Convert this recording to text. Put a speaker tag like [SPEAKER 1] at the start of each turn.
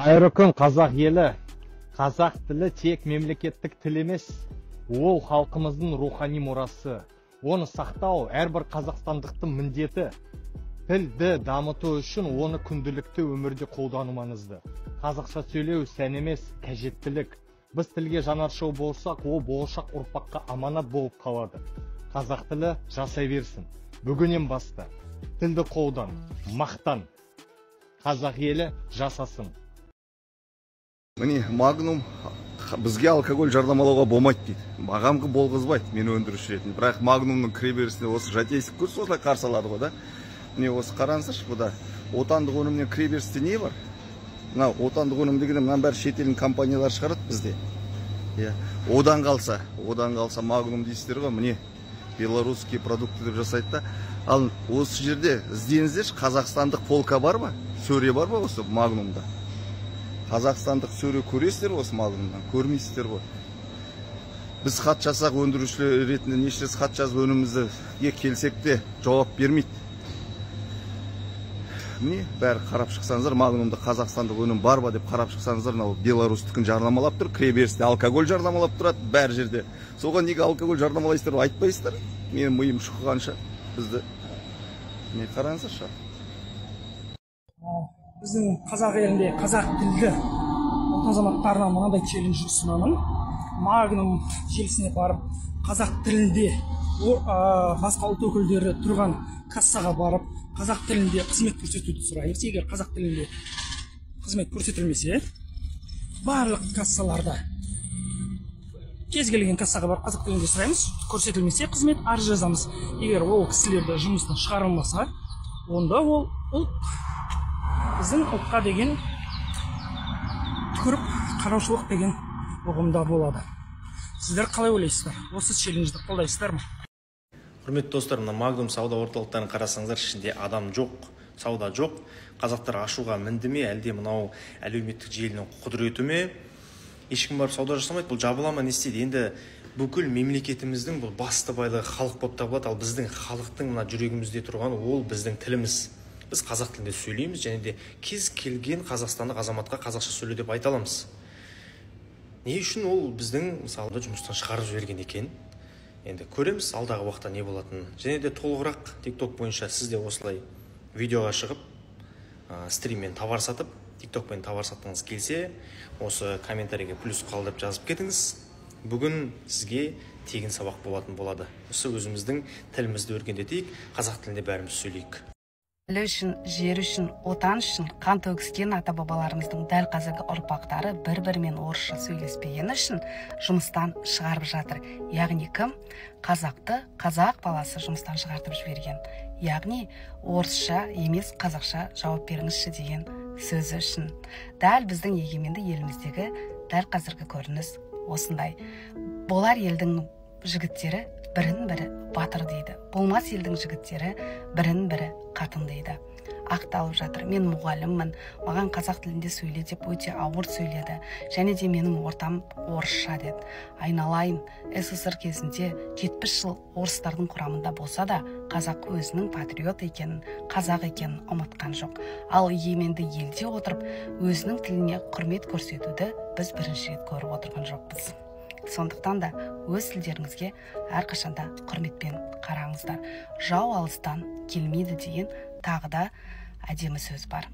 [SPEAKER 1] Қайырлы күн, қазақ елі. Қазақ тілі тек мемлекеттік тіл емес, ол халқымыздың рухани мұрасы. Оны сақтау әрбір қазақстандықтың міндеті. Тілді дамыту үшін оны күнделікті өмірде қолдану маңызды. Қазақша сөйлеу сән емес, қажеттілік. Біз тілге жанаршау болсақ, ол болашақ ұрпаққа аманат болып қалады. Қазақ тілі жасай берсін. Бүгіннен баста тілді қолдан, мақтан. Қазақ елі жасасын.
[SPEAKER 2] Міне, Магнум бізге алкоголь жарнамалауға болмайды дейді. Мағамғы болғызбайды, мен өндіруші ретінде. Бірақ Магнумның кіреберісінде осы жатейсік көрсі осылай қарсы алады ғой да. Міне осы қараңыздаршы, бұда отандық өнімнен кіреберісте не бар? Мына отандық өнім дегенде мынаны бәрі шетелдің компаниялары шығарады бізде. Одан қалса Магнум дейсіздер ғой, міне белорусский продукты деп жасайды да. Ал осы жерде іздеңіздерші, қазақстандық полка бар ма? Сөре бар ма осы Магнумда? Қазақстандық сөре көресіздер осы Магнумдан, көрмейсіздер ғой. Біз хат жасақ өндірушілер ретінде нешірес хат жазып өнімізді келсек те жауап бермейді. Міне, бәрі қарап шықсаңыздар, Магнумда қазақстандық өнім бар ба деп қарап шықсаңыздар, белорустікін жарнамалап тұр, кіреберісте алкоголь жарнамалап тұрады бәр жерде. Соған неге алкоголь жарнамалайсыздар, айтпайсыздар? Менің миым шыққанша бізді не қараңыздаршы.
[SPEAKER 3] Біздің қазақ елінде қазақ тілді ұлт азаматтарына мынандай челлендж ұсынамын. Магнум желісіне барып, қазақ тілінде басқа ұлт өкілдері тұрған кассаға барып, қазақ тілінде қызмет көрсетуді сұраймыз. Егер қазақ тілінде қызмет көрсетілмесе, барлық кассаларда кез келген кассаға барып қазақ тілінде сұраймыз. Көрсетілмесе, қызмет арыз жазамыз. Егер ол кісілерді жұмыстан шығарылмаса, онда ол біздің ұлтқа деген түкіріп қараушылық деген ұғымда болады. Сіздер қалай ойлайсыздар? Осы челленджді қолдайсыздар ма?
[SPEAKER 4] Құрметті достар, мына Магнум сауда орталықтарын қарасаңыздар, ішінде адам жоқ, сауда жоқ. Қазақтар ашуға мінді ме, әлде мынау әлеуметтік желінің құдіреті ме? Ешкім барып сауда жасамайды, бұл жабыла ма, не істейді? Енді бүкіл мемлекетіміздің бұл басты байлығы халық болып табылады, ал біздің халықтың мына жүрегімізде тұрған ол біздің тіліміз. Біз қазақ тілінде сөйлейміз, және де кез келген қазақстандық азаматқа қазақша сөйле деп айта аламыз. Не үшін ол біздің мысалы жұмыстан шығарып жіберген екен? Енді көреміз алдағы уақытта не болатынын. Және де толығырақ TikTok бойынша сіз де осылай видеоға шығып, стриммен товар сатып, TikTokпен товар сатқыңыз келсе, осы комментарийге плюс қалдырып жазып кетіңіз. Бүгін сізге тегін сабақ болатын болады. Осы өзіміздің тілімізді өркендетейік, қазақ тілінде бәріміз сөйлейік.
[SPEAKER 5] Тілі үшін, жер үшін, отан үшін қан төгіскен ата-бабаларымыздың дәл қазіргі ұрпақтары бір-бірімен орысша сөйлеспегені үшін жұмыстан шығарып жатыр. Яғни кім? Қазақты қазақ баласы жұмыстан шығартып жіберген. Яғни орысша емес қазақша жауап беріңізші деген сөзі үшін. Дәл біздің егеменді еліміздегі дәл қазіргі көрініс осындай. Болар елдің жігіттері бірін-бірі батыр дейді. Болмас елдің жігіттері бірін-бірі қатын дейді. Ақталып жатыр. Мен мұғаліммін, маған қазақ тілінде сөйле деп өте ауыр сөйледі. Және де менің ортам орысша деді. Айналайын, СССР кезінде 70 жыл орыстардың құрамында болса да, қазақ өзінің патриот екенін, қазақ екенін ұмытқан жоқ. Ал егеменді елде отырып, өзінің тіліне құрмет көрсетуді біз бірінші рет көріп отырған жоқпыз. Сондықтан да өз тілдеріңізге әрқашанда құрметпен қараңыздар. Жау алыстан келмейді деген тағы да әдемі сөз бар.